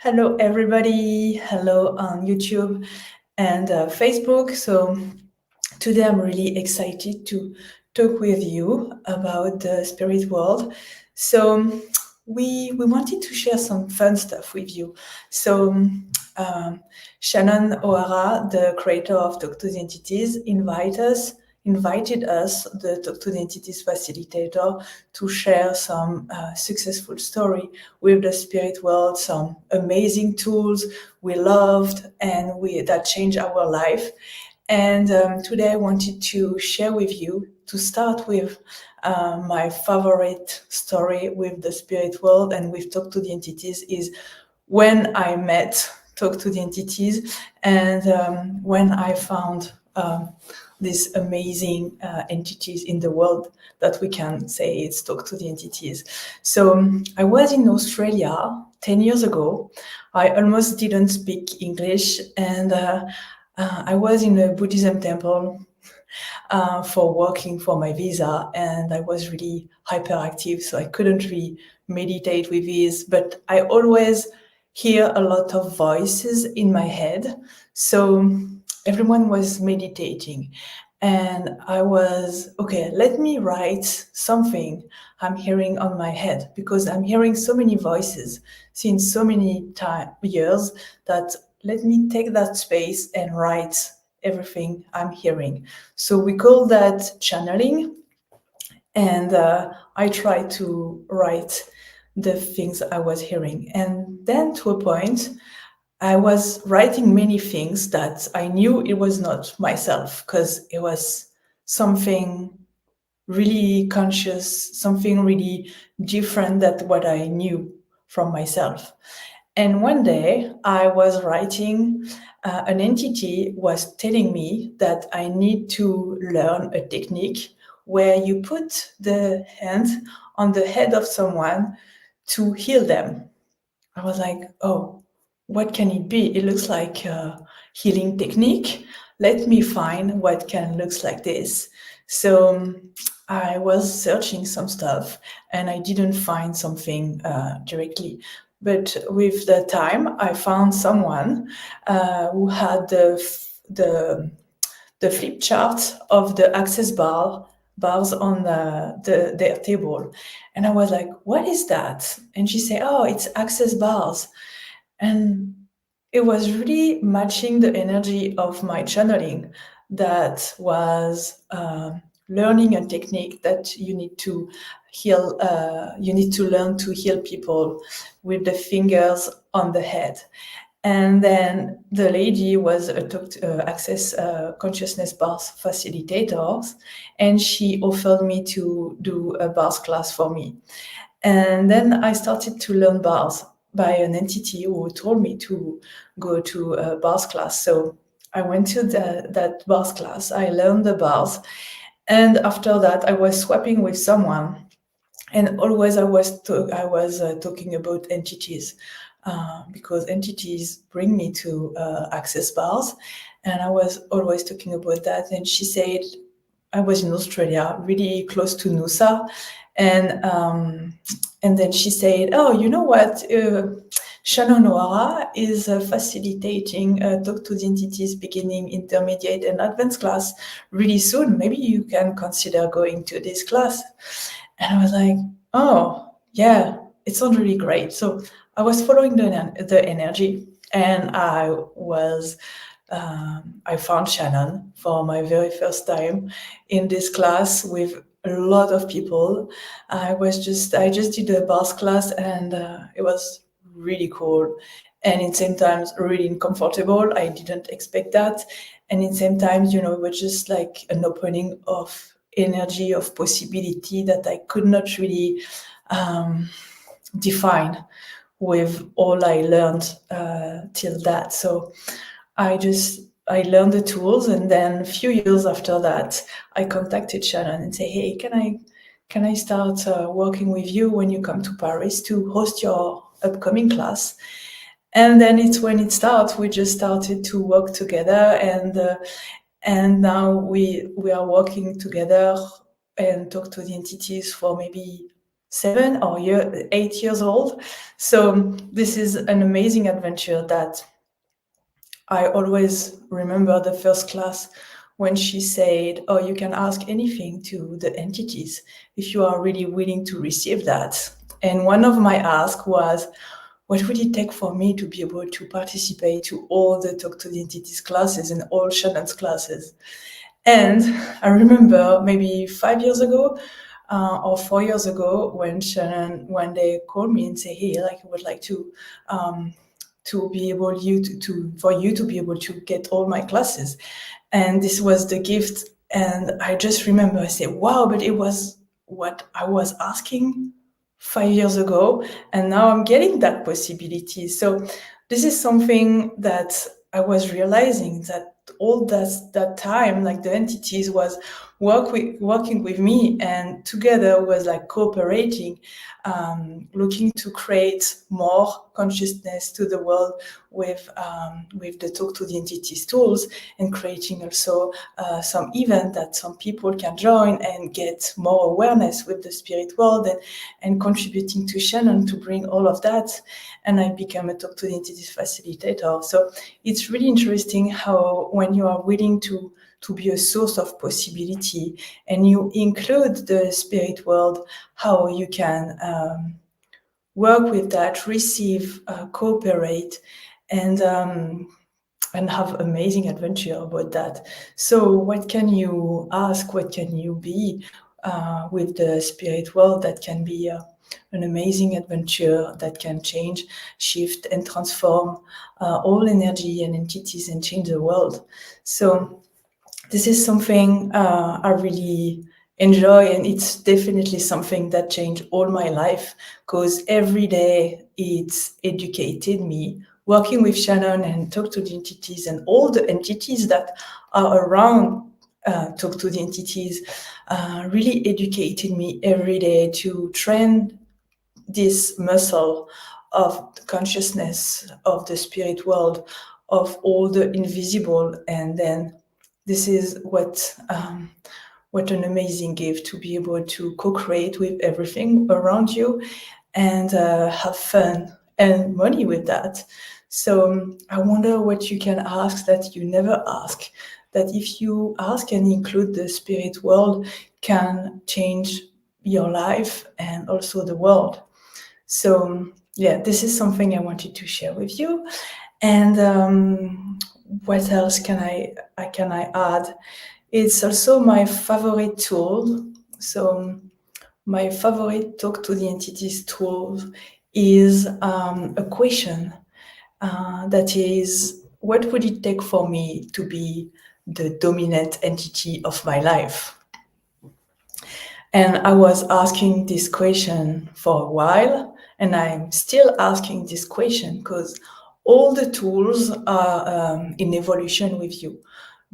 Hello, everybody. Hello on YouTube and Facebook. So today I'm really excited to talk with you about the spirit world. So we wanted to share some fun stuff with you. So Shannon O'Hara, the creator of Talk to the Entities, invited us, the Talk to the Entities facilitator, to share some successful story with the spirit world, some amazing tools we loved and that changed our life. And today I wanted to share with you, to start with my favorite story with the spirit world and with Talk to the Entities is when I met Talk to the Entities and when I found these amazing entities in the world that we can say it's Talk to the Entities. So I was in Australia 10 years ago. I almost didn't speak English, and I was in a Buddhism temple for working for my visa, and I was really hyperactive, so I couldn't really meditate with ease, but I always hear a lot of voices in my head. So everyone was meditating, and I was, okay, let me write something I'm hearing on my head, because I'm hearing so many voices since so many years that let me take that space and write everything I'm hearing. So we call that channeling. And I try to write the things I was hearing. And then to a point, I was writing many things that I knew it was not myself, because it was something really conscious, something really different than what I knew from myself. And one day I was writing, an entity was telling me that I need to learn a technique where you put the hand on the head of someone to heal them. I was like, oh, what can it be? It looks like a healing technique. Let me find what can looks like this. So I was searching some stuff and I didn't find something directly. But with the time, I found someone who had the flip chart of the access bars on their table. And I was like, what is that? And she said, oh, it's access bars. And it was really matching the energy of my channeling that was learning a technique that you need to heal, you need to learn to heal people with the fingers on the head. And then the lady was a Access Consciousness Bars facilitator, and she offered me to do a bars class for me. And then I started to learn bars by an entity who told me to go to a bars class. So I went to that bars class, I learned the bars, and after that I was swapping with someone, and always I was talking about entities. Because entities bring me to access bars, and I was always talking about that. And she said, I was in Australia, really close to Noosa, and then she said, "Oh, you know what? Shannon O'Hara is facilitating Talk to the Entities beginning, intermediate, and advanced class really soon. Maybe you can consider going to this class." And I was like, "Oh, yeah, it sounds really great." So I was following the energy, and I found Shannon for my very first time in this class with a lot of people. I just did a bars class, and it was really cool, and in same times really uncomfortable. I didn't expect that, and in same times, it was just like an opening of energy, of possibility that I could not really define with all I learned till that. So I learned the tools, and then a few years after that, I contacted Shannon and say, "Hey, can I start working with you when you come to Paris to host your upcoming class?" And then it's when it starts. We just started to work together, and now we are working together and talk to the entities for maybe 8 years old. So this is an amazing adventure that I always remember the first class when she said, "Oh, you can ask anything to the entities if you are really willing to receive that." And one of my asks was, what would it take for me to be able to participate to all the Talk to the Entities classes and all Shannon's classes? And I remember maybe 5 years ago or 4 years ago when Shannon one day called me and said, "Hey, like I would like to be able for you to be able to get all my classes." And this was the gift. And I just remember I said, wow, but it was what I was asking 5 years ago, and now I'm getting that possibility. So this is something that I was realizing, that all that time, like the entities was working with me, and together was like cooperating, looking to create more consciousness to the world with the Talk to the Entities tools, and creating also some event that some people can join and get more awareness with the spirit world, and contributing to Shannon to bring all of that. And I became a Talk to the Entities facilitator. So it's really interesting how when you are willing to be a source of possibility and you include the spirit world, how you can work with that, receive, cooperate, and have amazing adventure about that. So what can you ask? What can you be with the spirit world that can be an amazing adventure that can change, shift, and transform all energy and entities and change the world? So this is something I really enjoy, and it's definitely something that changed all my life, because every day it's educated me. Working with Shannon and Talk to the Entities and all the entities that are around Talk to the Entities really educated me every day to train this muscle of the consciousness of the spirit world, of all the invisible. And then this is what an amazing gift to be able to co-create with everything around you, and have fun and money with that. So I wonder what you can ask that you never ask, that if you ask and include the spirit world, can change your life and also the world. So yeah, this is something I wanted to share with you. And what else can I add? It's also my favorite tool. So my favorite Talk to the Entities tool is a question that is, what would it take for me to be the dominant entity of my life? And I was asking this question for a while, and I'm still asking this question, because all the tools are in evolution with you.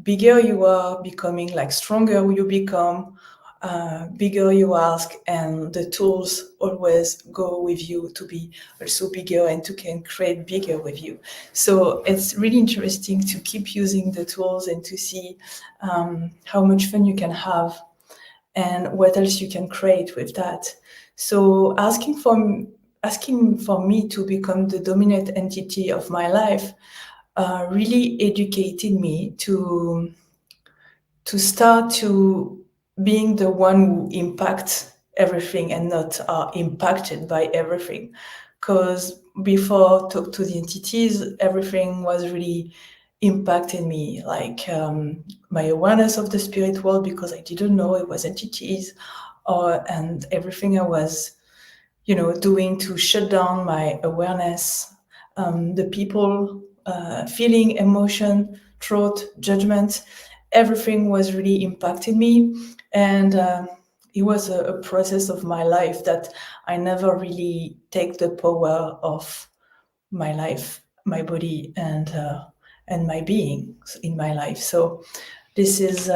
Bigger you are becoming, like stronger you become, bigger you ask, and the tools always go with you to be also bigger and to can create bigger with you. So it's really interesting to keep using the tools and to see how much fun you can have and what else you can create with that. So asking for me to become the dominant entity of my life really educated me to start to being the one who impacts everything and not impacted by everything. Because before Talk to the Entities, everything was really impacted me, like my awareness of the spirit world, because I didn't know it was entities, and everything I was doing to shut down my awareness, the people, feeling, emotion, thought, judgment, everything was really impacting me. And it was a process of my life that I never really take the power of my life, my body, and my being in my life. So this is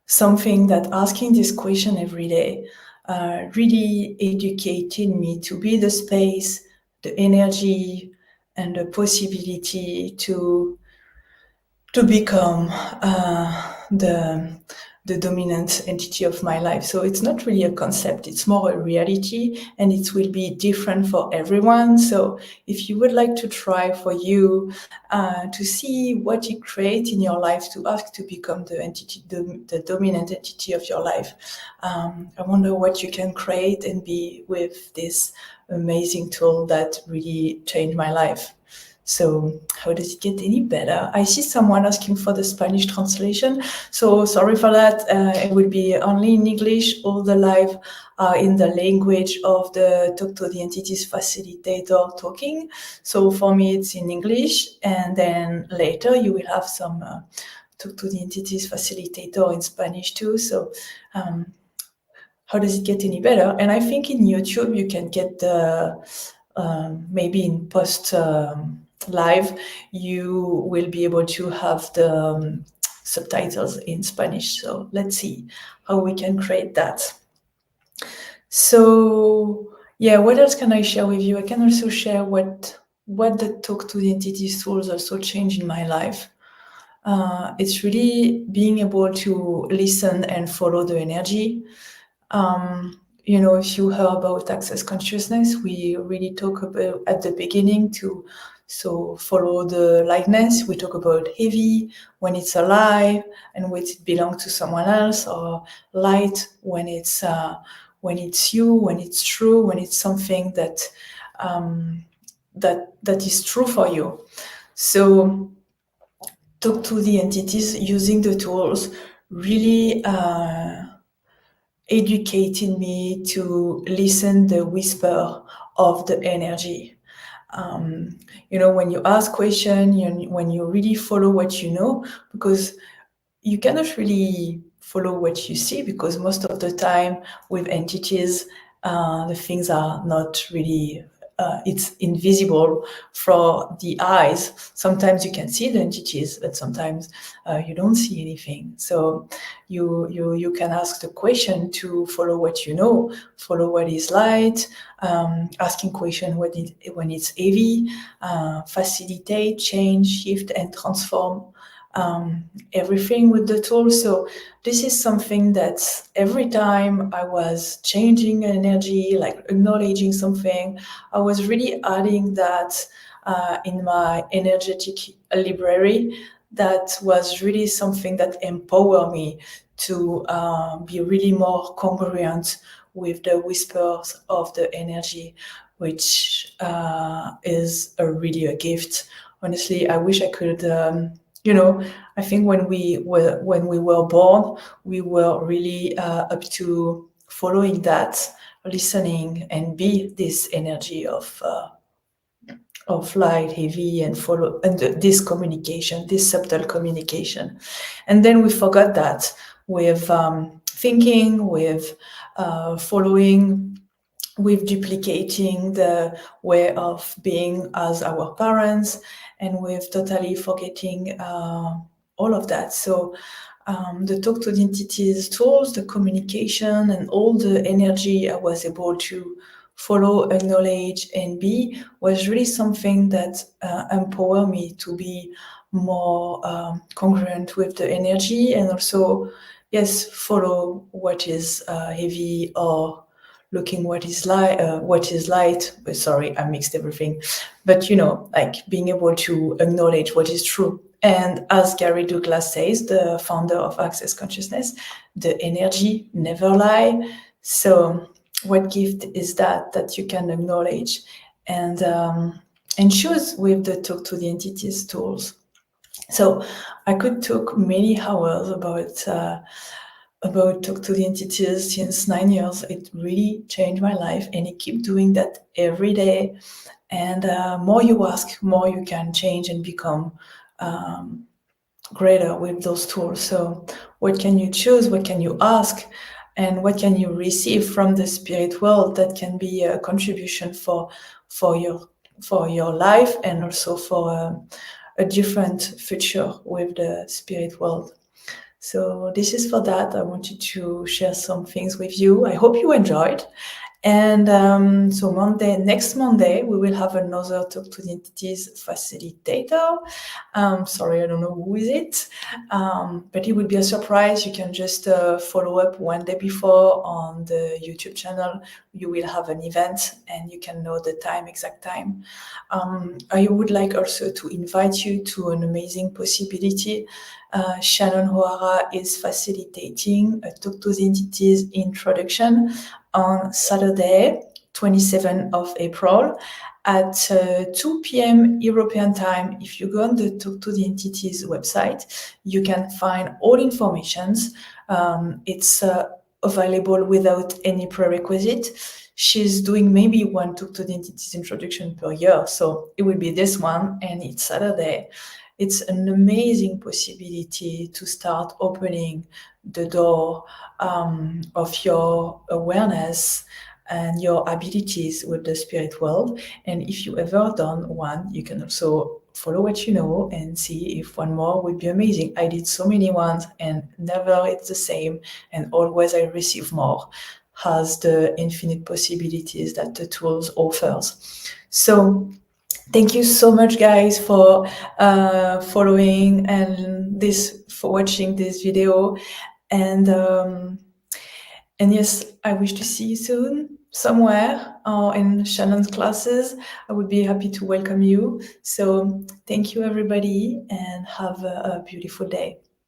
something that asking this question every day really educated me to be the space, the energy, and the possibility to become the dominant entity of my life. So it's not really a concept, it's more a reality, and it will be different for everyone. So if you would like to try for you to see what you create in your life, to ask to become the entity, the dominant entity of your life, I wonder what you can create and be with this amazing tool that really changed my life. So how does it get any better? I see someone asking for the Spanish translation. So sorry for that. It will be only in English. All the live are in the language of the Talk to the Entities facilitator talking. So for me, it's in English. And then later you will have some Talk to the Entities facilitator in Spanish too. So how does it get any better? And I think in YouTube you can get the maybe in post live you will be able to have the subtitles in Spanish. So let's see how we can create that. So yeah, what else can I share with you? I can also share what the Talk to the Entities tools also changed in my life. It's really being able to listen and follow the energy. If you heard about access consciousness, we really talk about at the beginning to follow the lightness. We talk about heavy when it's alive and when it belongs to someone else, or light when it's you, when it's true, when it's something that that is true for you. So talk to the entities using the tools really educating me to listen the whisper of the energy. When you ask question, when you really follow what you know, because you cannot really follow what you see, because most of the time with entities, the things are not really it's invisible for the eyes. Sometimes you can see the entities, but sometimes you don't see anything. So you can ask the question to follow what you know, follow what is light, asking question when it's heavy, facilitate, change, shift, and transform everything with the tool. So this is something that every time I was changing energy, like acknowledging something, I was really adding that in my energetic library. That was really something that empowered me to be really more congruent with the whispers of the energy, which is really a gift. Honestly, I wish I could I think when we were born, we were really up to following that, listening, and be this energy of light, heavy, and follow, and this communication, this subtle communication. And then we forgot that with thinking, with following, with duplicating the way of being as our parents, and with totally forgetting all of that. So the Talk to the Entities tools, the communication, and all the energy I was able to follow, acknowledge, and be was really something that empowered me to be more congruent with the energy, and also, yes, follow what is heavy, or looking what is light. Sorry, I mixed everything. But like being able to acknowledge what is true. And as Gary Douglas says, the founder of Access Consciousness, the energy never lie. So what gift is that you can acknowledge and choose with the Talk to the Entities tools? So I could talk many hours about Talk to the Entities since 9 years. It really changed my life, and I keep doing that every day. And more you ask, more you can change and become greater with those tools. So what can you choose? What can you ask? And what can you receive from the spirit world that can be a contribution for your life, and also for a different future with the spirit world? So this is for that. I wanted to share some things with you. I hope you enjoyed. And so next Monday, we will have another Talk to the Entities facilitator. Sorry, I don't know who is it, but it will be a surprise. You can just follow up one day before on the YouTube channel. You will have an event and you can know the exact time. I would like also to invite you to an amazing possibility. Shannon Hoara is facilitating a Talk to the Entities introduction on Saturday, 27th of April at 2 p.m. European time. If you go on the Talk to the Entities website, you can find all informations. It's available without any prerequisite. She's doing maybe one Talk to the Entities introduction per year, so it will be this one, and it's Saturday. It's an amazing possibility to start opening the door of your awareness and your abilities with the spirit world. And if you ever done one, you can also follow what you know and see if one more would be amazing. I did so many ones and never it's the same, and always I receive more, has the infinite possibilities that the tools offers. So thank you so much, guys, for following and for watching this video. And yes, I wish to see you soon somewhere or in Shannon's classes. I would be happy to welcome you. So thank you, everybody, and have a beautiful day.